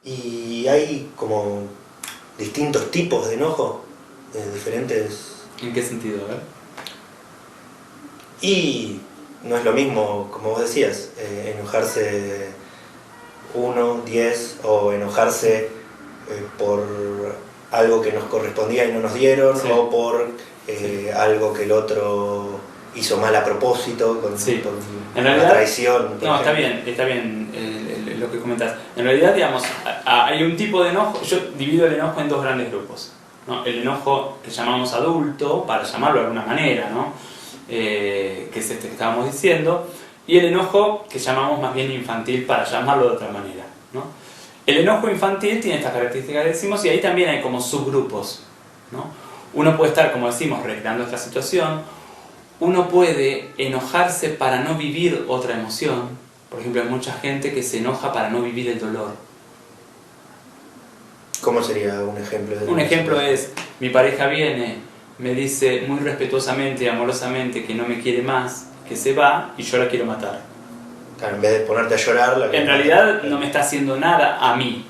Y hay como distintos tipos de enojo, diferentes... ¿En qué sentido? A ver. Y no es lo mismo, como vos decías, enojarse 1, 10 o enojarse por algo que nos correspondía y no nos dieron, Sí. o por Sí. algo que el otro hizo mal a propósito, con En realidad, una traición. No, está bien lo que comentas. En realidad, digamos, hay un tipo de enojo. Yo divido el enojo en dos grandes grupos, ¿no? El enojo que llamamos adulto, para llamarlo de alguna manera, ¿no? Que es este que estábamos diciendo, y el enojo que llamamos más bien infantil, para llamarlo de otra manera, ¿no? El enojo infantil tiene estas características que decimos, y ahí también hay como subgrupos, ¿no? Uno puede estar, como decimos, recreando esta situación. Uno puede enojarse para no vivir otra emoción. Por ejemplo, hay mucha gente que se enoja para no vivir el dolor. ¿Cómo sería un ejemplo de Un eso? ejemplo es, mi pareja viene, me dice muy respetuosamente y amorosamente que no me quiere más, que se va, y yo la quiero matar. Claro, en vez de ponerte a llorar... En realidad no me está haciendo nada a mí.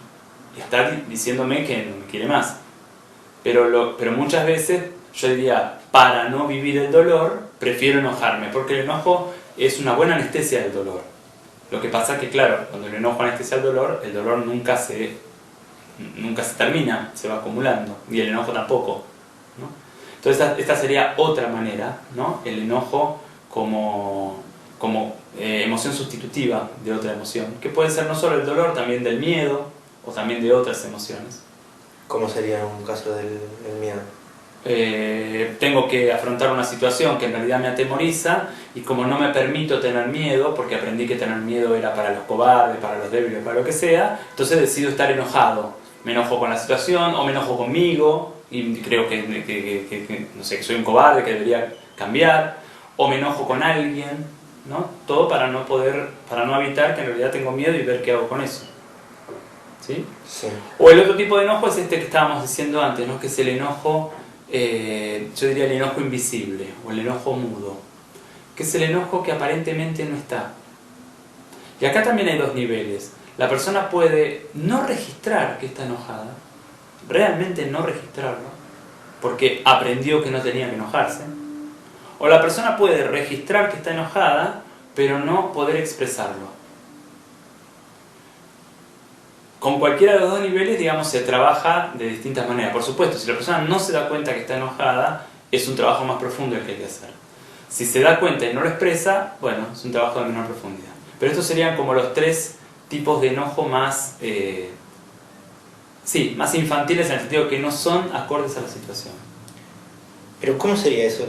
Está diciéndome que no me quiere más. Pero muchas veces yo diría, para no vivir el dolor, prefiero enojarme, porque el enojo es una buena anestesia del dolor. Lo que pasa es que, claro, cuando el enojo anestesia el dolor nunca se termina, se va acumulando, y el enojo tampoco, ¿no? Entonces esta sería otra manera, ¿no? El enojo como emoción sustitutiva de otra emoción, que puede ser no solo el dolor, también del miedo, o también de otras emociones. ¿Cómo sería un caso del miedo? Tengo que afrontar una situación que en realidad me atemoriza, y como no me permito tener miedo, porque aprendí que tener miedo era para los cobardes, para los débiles, para lo que sea, entonces decido estar enojado. Me enojo con la situación, o me enojo conmigo, y creo que no sé, que soy un cobarde, que debería cambiar, o me enojo con alguien, ¿no? Todo para no evitar que en realidad tengo miedo y ver qué hago con eso. ¿Sí? Sí. O el otro tipo de enojo es este que estábamos diciendo antes, ¿no? Que es el enojo, yo diría el enojo invisible, o el enojo mudo, que es el enojo que aparentemente no está. Y acá también hay dos niveles. La persona puede no registrar que está enojada, realmente no registrarlo, porque aprendió que no tenía que enojarse. O la persona puede registrar que está enojada, pero no poder expresarlo. Con cualquiera de los dos niveles, digamos, se trabaja de distintas maneras. Por supuesto, si la persona no se da cuenta que está enojada, es un trabajo más profundo el que hay que hacer. Si se da cuenta y no lo expresa, bueno, es un trabajo de menor profundidad. Pero estos serían como los tres tipos de enojo más, más infantiles, en el sentido que no son acordes a la situación. Pero ¿cómo sería eso?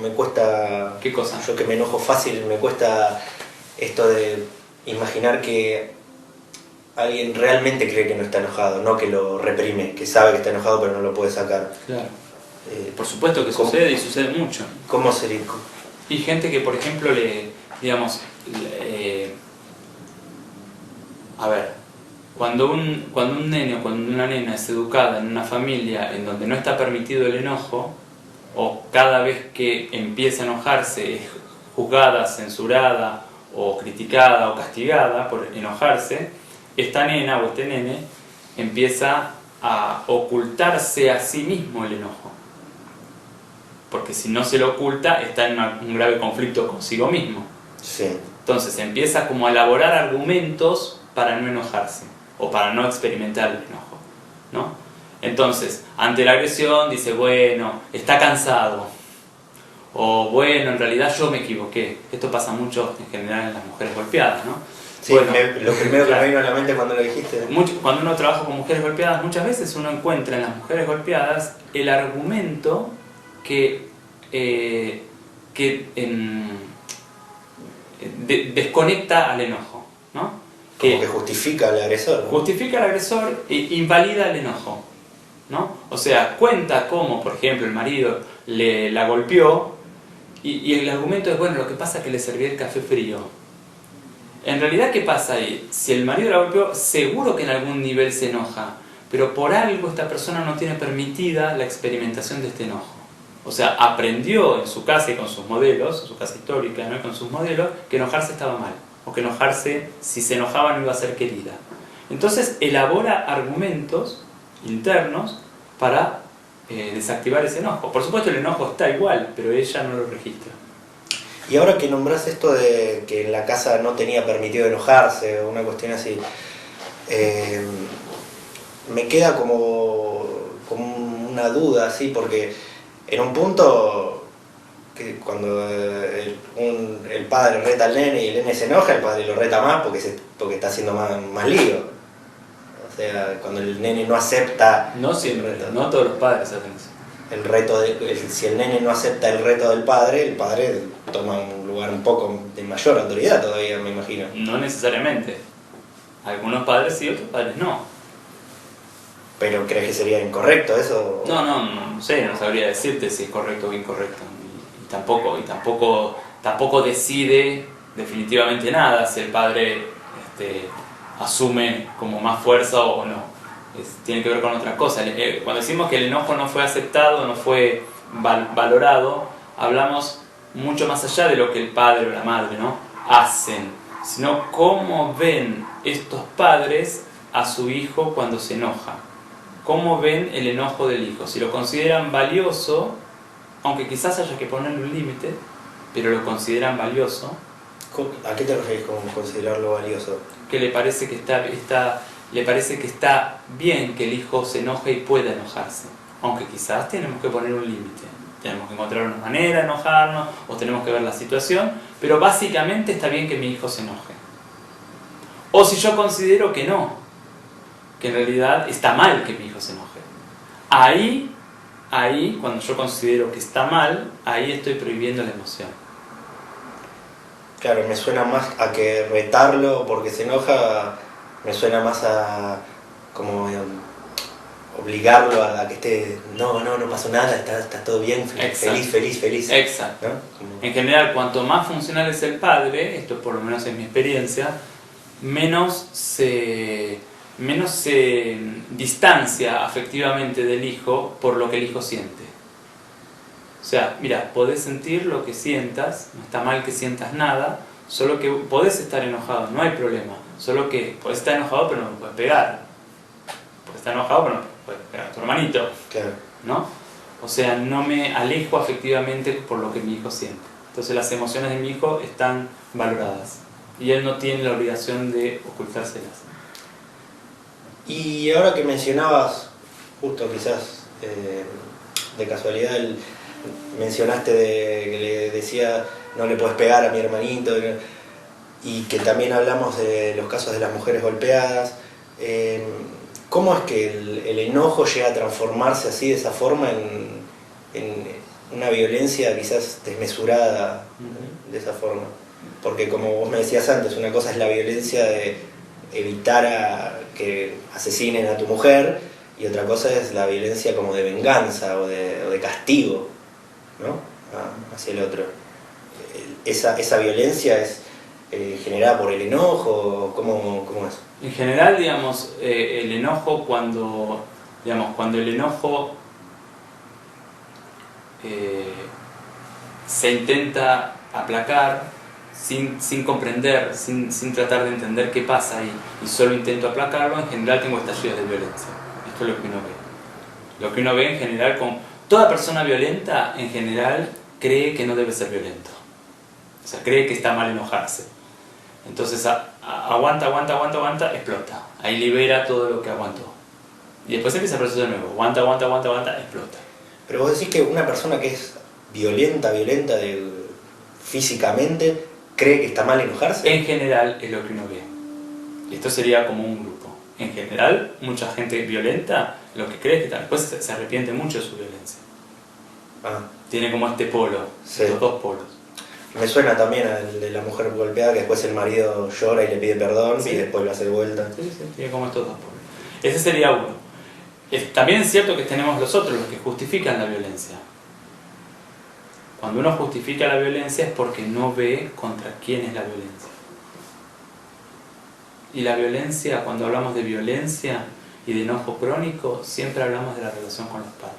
Me cuesta... ¿Qué cosa? Yo que me enojo fácil, me cuesta esto de imaginar que alguien realmente cree que no está enojado, no que lo reprime, que sabe que está enojado pero no lo puede sacar. Claro. Por supuesto que sucede, y sucede mucho. ¿Cómo sería? Y gente que, por ejemplo, cuando un nene o cuando una nena es educada en una familia en donde no está permitido el enojo, o cada vez que empieza a enojarse es juzgada, censurada, o criticada o castigada por enojarse, esta nena o este nene empieza a ocultarse a sí mismo el enojo. Porque si no se lo oculta, está en un grave conflicto consigo mismo. Sí. Entonces empieza como a elaborar argumentos para no enojarse, o para no experimentar el enojo, ¿no? Entonces, ante la agresión dice, bueno, está cansado, o bueno, en realidad yo me equivoqué. Esto pasa mucho en general en las mujeres golpeadas, ¿no? Sí, bueno, lo primero que me vino a la mente cuando lo dijiste. Cuando uno trabaja con mujeres golpeadas, muchas veces uno encuentra en las mujeres golpeadas el argumento que desconecta al enojo, ¿no? Como que justifica al agresor, ¿no? Justifica al agresor e invalida el enojo, ¿no? O sea, cuenta cómo, por ejemplo, el marido la golpeó, y el argumento es, bueno, lo que pasa es que le serví el café frío. En realidad, ¿qué pasa ahí? Si el marido la golpeó, seguro que en algún nivel se enoja, pero por algo esta persona no tiene permitida la experimentación de este enojo. O sea, aprendió en su casa y con sus modelos, en su casa histórica, ¿no? Con sus modelos, que enojarse estaba mal, o que enojarse, si se enojaba, no iba a ser querida. Entonces elabora argumentos internos para desactivar ese enojo. Por supuesto el enojo está igual, pero ella no lo registra. Y ahora que nombrás esto de que en la casa no tenía permitido enojarse o una cuestión así, me queda como una duda así, porque en un punto que cuando el padre reta al nene y el nene se enoja, el padre lo reta más porque está haciendo más lío. O sea, cuando el nene no acepta... No siempre, no todos los padres hacen eso. El reto si el nene no acepta el reto del padre, el padre toma un lugar un poco de mayor autoridad todavía, me imagino. No necesariamente. Algunos padres sí, otros padres no. ¿Pero crees que sería incorrecto eso? No sé, no sabría decirte si es correcto o incorrecto. Y tampoco decide definitivamente nada si el padre asume como más fuerza o no. Tiene que ver con otra cosa. Cuando decimos que el enojo no fue aceptado, no fue valorado, hablamos mucho más allá de lo que el padre o la madre, ¿no?, hacen, sino cómo ven estos padres a su hijo cuando se enoja. Cómo ven el enojo del hijo. Si lo consideran valioso, aunque quizás haya que ponerle un límite, pero lo consideran valioso. ¿A qué te refieres con considerarlo valioso? Que le parece que está bien que el hijo se enoje y pueda enojarse, aunque quizás tenemos que poner un límite, tenemos que encontrar una manera de enojarnos o tenemos que ver la situación, pero básicamente está bien que mi hijo se enoje. O si yo considero que no, que en realidad está mal que mi hijo se enoje, ahí cuando yo considero que está mal, ahí estoy prohibiendo la emoción. Claro, me suena más a que retarlo porque se enoja, me suena más a como obligarlo a que esté, no pasó nada, está todo bien, feliz. Exacto. ¿No? En general, cuanto más funcional es el padre, esto por lo menos es mi experiencia, menos se distancia afectivamente del hijo por lo que el hijo siente. O sea, mira, podés sentir lo que sientas, no está mal que sientas nada, solo que podés estar enojado, no hay problema. Solo que podés estar enojado pero no me puedes pegar. Podés estar enojado pero no puedes pegar a tu hermanito. Claro. ¿No? O sea, no me alejo afectivamente por lo que mi hijo siente. Entonces las emociones de mi hijo están valoradas. Y él no tiene la obligación de ocultárselas. Y ahora que mencionabas, justo quizás de casualidad, mencionaste que le decía no le puedes pegar a mi hermanito, y que también hablamos de los casos de las mujeres golpeadas. ¿Cómo es que el enojo llega a transformarse así, de esa forma, en una violencia quizás desmesurada de esa forma? Porque como vos me decías antes, una cosa es la violencia de evitar que asesinen a tu mujer, y otra cosa es la violencia como de venganza o de castigo, ¿no?, hacia el otro. Esa violencia es generada por el enojo, ¿cómo es? En general, digamos, el enojo cuando el enojo se intenta aplacar sin comprender, sin tratar de entender qué pasa y solo intento aplacarlo, en general tengo estallidos de violencia. Esto es lo que uno ve. Lo que uno ve en general toda persona violenta, en general, cree que no debe ser violento. O sea, cree que está mal enojarse. Entonces aguanta, explota. Ahí libera todo lo que aguantó. Y después empieza el proceso de nuevo. Aguanta, explota. Pero vos decís que una persona que es violenta físicamente, ¿cree que está mal enojarse? En general es lo que uno ve. Y esto sería como un grupo. En general, mucha gente violenta lo que cree es que después se arrepiente mucho de su violencia. Tiene como este polo, sí, estos dos polos. Me suena también al de la mujer golpeada, que después el marido llora y le pide perdón, sí, y después lo hace de vuelta. Sí, tiene como estos dos polos. Ese sería uno. También es cierto que tenemos los otros, los que justifican la violencia. Cuando uno justifica la violencia es porque no ve contra quién es la violencia. Y la violencia, cuando hablamos de violencia y de enojo crónico, siempre hablamos de la relación con los padres.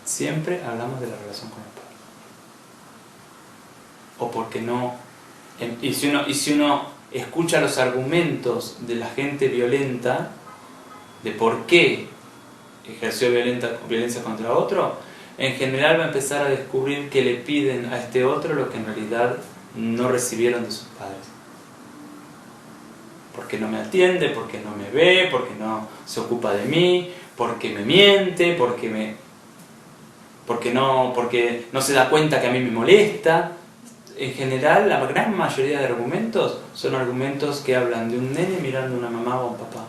Siempre hablamos de la relación con los padres. O porque no... Y si uno escucha los argumentos de la gente violenta, de por qué ejerció violencia contra otro, en general va a empezar a descubrir que le piden a este otro lo que en realidad no recibieron de sus padres. Porque no me atiende, porque no me ve, porque no se ocupa de mí, porque me miente, porque no se da cuenta que a mí me molesta. En general, la gran mayoría de argumentos son argumentos que hablan de un nene mirando a una mamá o a un papá.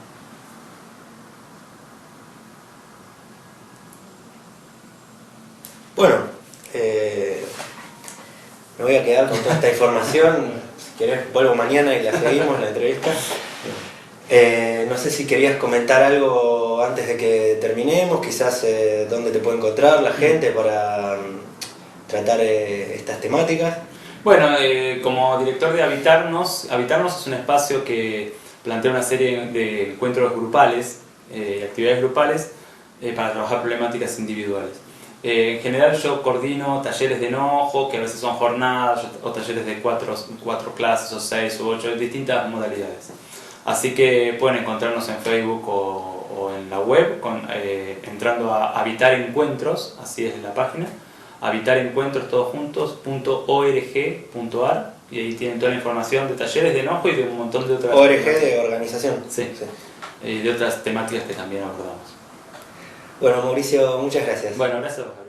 Bueno, me voy a quedar con toda esta información. Si querés, vuelvo mañana y la seguimos, la entrevista. No sé si querías comentar algo antes de que terminemos, quizás dónde te puede encontrar la gente para tratar estas temáticas. Bueno, como director de Habitarnos es un espacio que plantea una serie de encuentros grupales, actividades grupales, para trabajar problemáticas individuales. En general yo coordino talleres de enojo, que a veces son jornadas o talleres de cuatro clases o 6 u 8, distintas modalidades. Así que pueden encontrarnos en Facebook o en la web entrando a Habitar Encuentros, así es la página, habitarencuentros.org.ar, y ahí tienen toda la información de talleres de enojo y de un montón de otras... ORG de organización. Sí, de otras temáticas que también abordamos. Bueno, Mauricio, muchas gracias. Bueno, gracias a vos, Gabriel.